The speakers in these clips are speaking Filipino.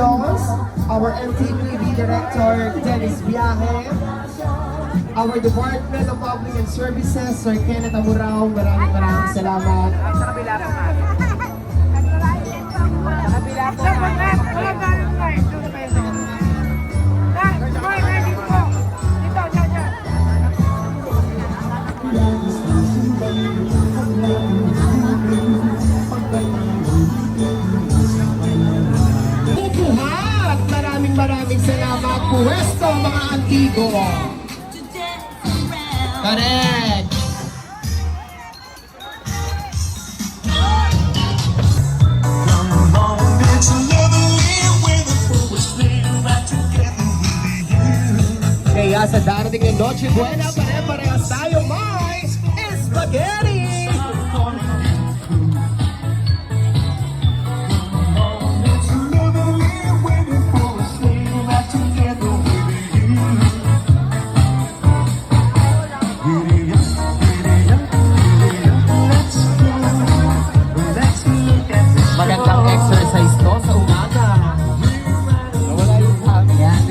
Santos, our MTV Director Dennis Viaje, our Department of Public and Services, Sir Kenneth Amurao, maraming salamat. Sa kabila po nga. Sa kabila po nga. Wala tayong live. Doon na kayo sa kabila. Ready po. Dito, dyan. Bubuhat! Maraming salamat. Puwesto mga antigo. Correct! Kaya sa darating ng Noche Buena, pare-parehas tayo may spaghetti! Magandang exercise to sa umaga. Nawala yung yan.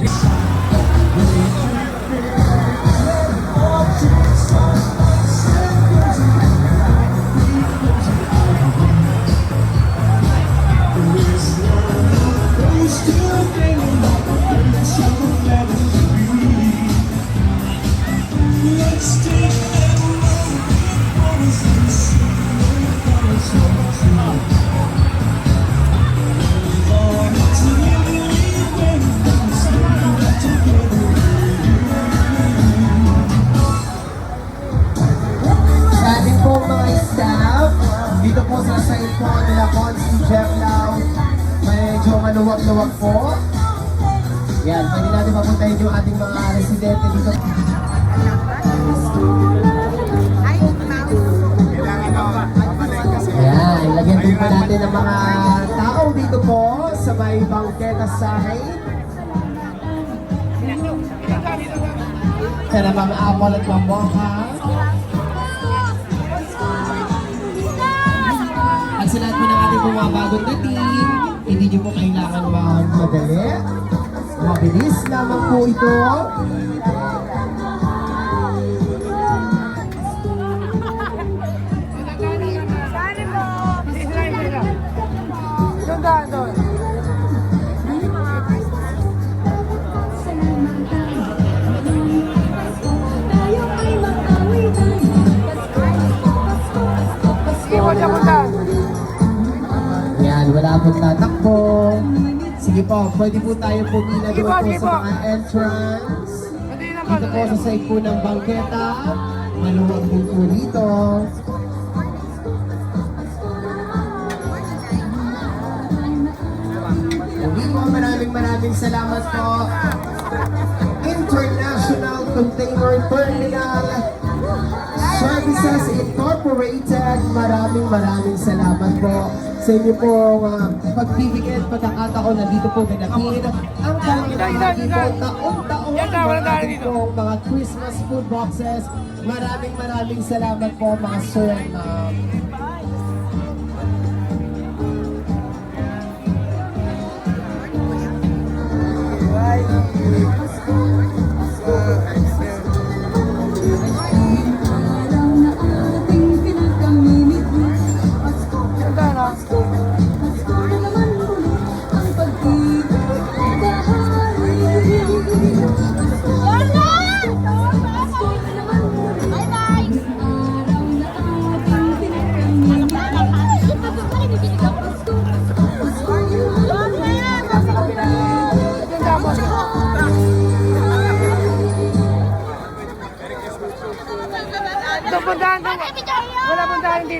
Dito po sa side po nila Consi Jeff Lau, medyo maluwag-luwag po. Yan, pwede natin papuntahin yung ating mga residente dito. Yan, ilagyan din po natin ang mga tao dito po sa may bangketa side. Kaya mga apple at mamboha. Sa lahat po ng ating mga bagong dating, hindi nyo po kailangan magmadali. Mabilis lamang po ito. Doon. Yan, wala pong tatakbo. Sige po, pwede po tayo pumila doon po sa mga entrance. Dito po sa side po ng bangketa. Maluwag din po dito. Hindi po, maraming salamat po. International Container Terminal Services Incorporated, maraming salamat po sa inyo pong pagbibigay at pagkakataon na dito po ganapin ang kanilang dito taon-taon natin pong mga Christmas food boxes. Maraming salamat po mga sir and ma'am. Wala puntahan dito.